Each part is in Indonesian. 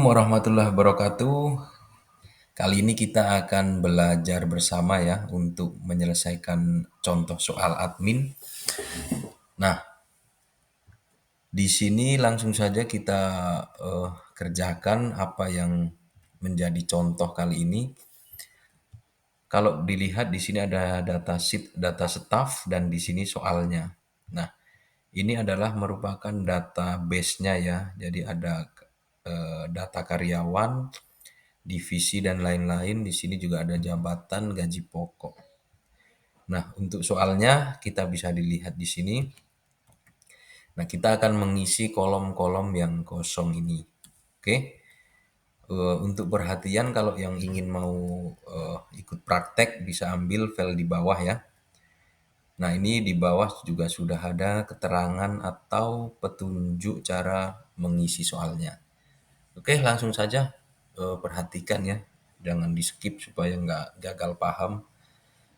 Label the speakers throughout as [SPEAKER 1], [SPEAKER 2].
[SPEAKER 1] warahmatullahi wabarakatuh. Kali ini kita akan belajar bersama ya untuk menyelesaikan contoh soal admin. Nah, di sini langsung saja kita kerjakan apa yang menjadi contoh kali ini. Kalau dilihat di sini ada data sheet, data staff dan di sini soalnya. Nah, ini adalah merupakan database-nya ya. Jadi ada data karyawan, divisi dan lain-lain. Di sini juga ada jabatan, gaji pokok. Nah, untuk soalnya kita bisa dilihat di sini. Nah, kita akan mengisi kolom-kolom yang kosong ini. Oke. Untuk perhatian kalau yang ingin mau ikut praktek bisa ambil file di bawah ya. Nah, ini di bawah juga sudah ada keterangan atau petunjuk cara mengisi soalnya. Oke, langsung saja perhatikan ya. Jangan di-skip supaya nggak gagal paham.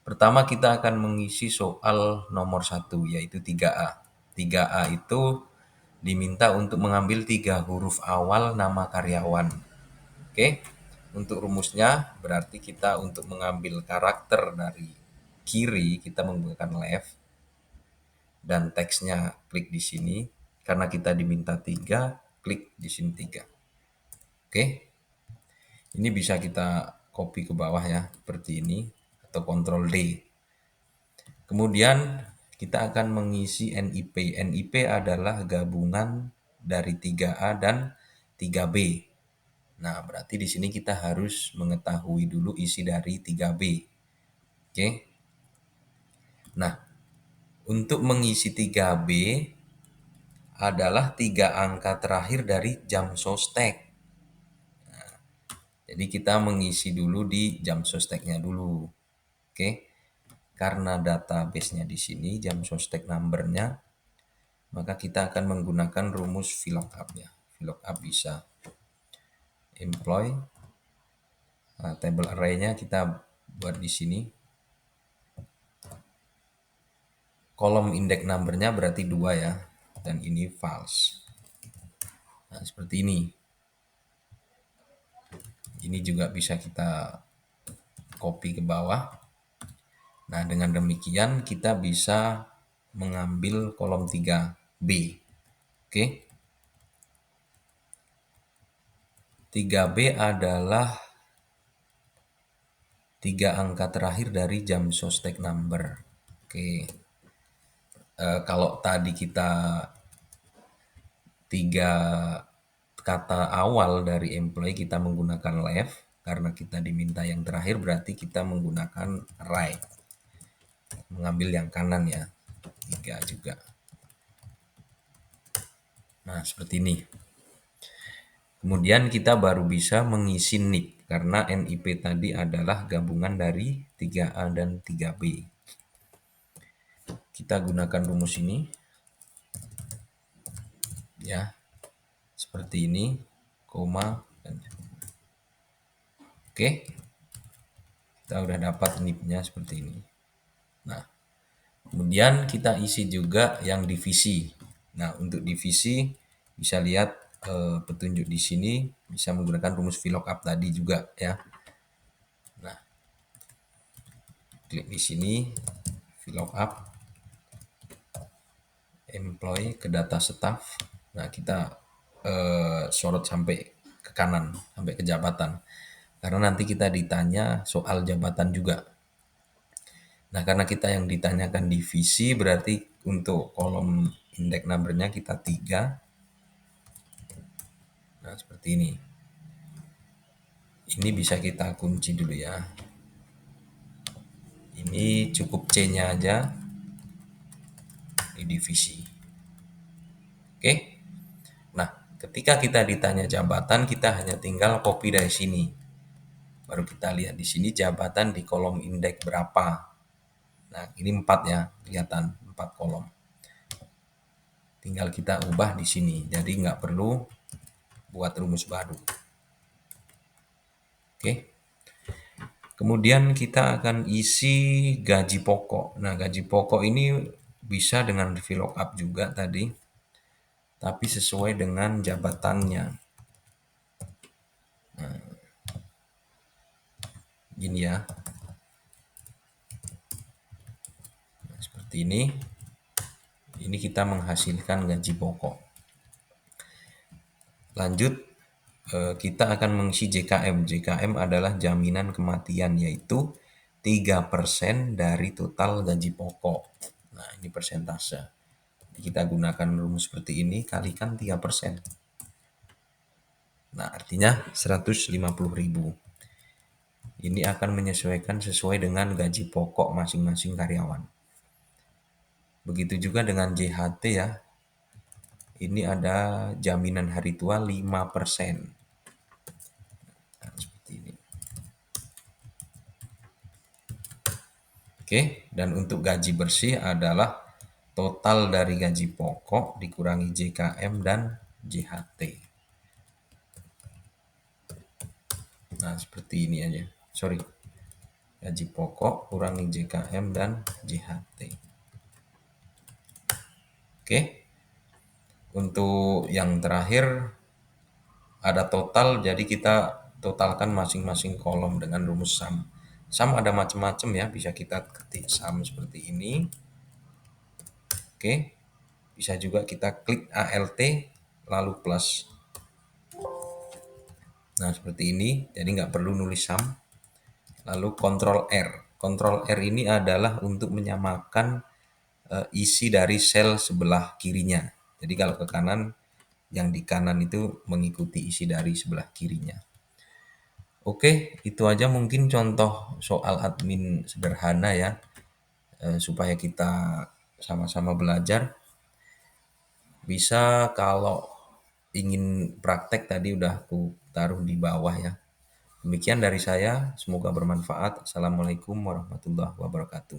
[SPEAKER 1] Pertama kita akan mengisi soal nomor 1 yaitu 3A. 3A itu diminta untuk mengambil 3 huruf awal nama karyawan. Oke, untuk rumusnya berarti kita untuk mengambil karakter dari kiri kita menggunakan left dan teksnya klik di sini. Karena kita diminta 3, klik di sini 3. Oke, ini bisa kita copy ke bawah ya seperti ini atau Ctrl D. Kemudian kita akan mengisi NIP. NIP adalah gabungan dari 3A dan 3B. Nah, berarti di sini kita harus mengetahui dulu isi dari 3B. Oke. Nah, untuk mengisi 3B adalah 3 angka terakhir dari jam sostek. Nah, jadi kita mengisi dulu di jam sosteknya dulu. Oke. Karena database-nya di sini jam sostek number-nya, maka kita akan menggunakan rumus VLOOKUP ya. VLOOKUP bisa employee, table array-nya kita buat di sini. Kolom index number-nya berarti 2 ya, dan ini false. Nah, seperti ini. Ini juga bisa kita copy ke bawah. Nah, dengan demikian kita bisa mengambil kolom 3B. Oke. 3B adalah 3 angka terakhir dari jam sostek number. Oke. Kalau tadi kita 3 kata awal dari employee kita menggunakan left, karena kita diminta yang terakhir berarti kita menggunakan right. Mengambil yang kanan ya. 3 juga. Nah, seperti ini. Kemudian kita baru bisa mengisi NIP karena NIP tadi adalah gabungan dari 3A dan 3B. Kita gunakan rumus ini. Ya. Seperti ini, koma dan oke. Kita udah dapat NIP-nya seperti ini. Nah, kemudian kita isi juga yang divisi. Nah, untuk divisi bisa lihat petunjuk di sini bisa menggunakan rumus VLOOKUP tadi juga ya. Nah, klik di sini VLOOKUP employee ke data staff. Nah, kita sorot sampai ke kanan, sampai ke jabatan. Karena nanti kita ditanya soal jabatan juga. Nah, karena kita yang ditanyakan divisi berarti untuk kolom index number-nya kita 3. Nah, seperti ini. Ini bisa kita kunci dulu ya. Ini cukup C-nya aja di divisi. Oke. Nah, ketika kita ditanya jabatan, kita hanya tinggal copy dari sini. Baru kita lihat di sini jabatan di kolom indeks berapa. Nah, ini 4 ya, kelihatan 4 kolom. Tinggal kita ubah di sini. Jadi nggak perlu buat rumus baru. Oke. Kemudian kita akan isi gaji pokok. Nah, gaji pokok ini bisa dengan VLOOKUP juga tadi. Tapi sesuai dengan jabatannya. Ini ya. Nah, seperti ini. Ini kita menghasilkan gaji pokok. Lanjut, kita akan mengisi JKM. JKM adalah jaminan kematian, yaitu 3% dari total gaji pokok. Nah, ini persentase. Kita gunakan rumus seperti ini, kalikan 3%. Nah, artinya 150.000. Ini akan menyesuaikan sesuai dengan gaji pokok masing-masing karyawan. Begitu juga dengan JHT ya. Ini ada jaminan hari tua 5%. Nah, seperti ini. Oke, dan untuk gaji bersih adalah total dari gaji pokok dikurangi JKM dan JHT. Nah, seperti ini aja. Sorry. Gaji pokok kurangi JKM dan JHT. Oke. Untuk yang terakhir ada total, jadi kita totalkan masing-masing kolom dengan rumus sum. Sum ada macam-macam ya, bisa kita ketik sum seperti ini. Oke. Bisa juga kita klik ALT lalu plus. Nah, seperti ini. Jadi nggak perlu nulis sum. Lalu Ctrl R. Ctrl R ini adalah untuk menyamakan isi dari sel sebelah kirinya. Jadi kalau ke kanan, yang di kanan itu mengikuti isi dari sebelah kirinya. Oke, itu aja mungkin contoh soal admin sederhana ya, supaya kita sama-sama belajar. Bisa kalau ingin praktek tadi udah aku taruh di bawah ya. Demikian dari saya, semoga bermanfaat. Assalamualaikum warahmatullahi wabarakatuh.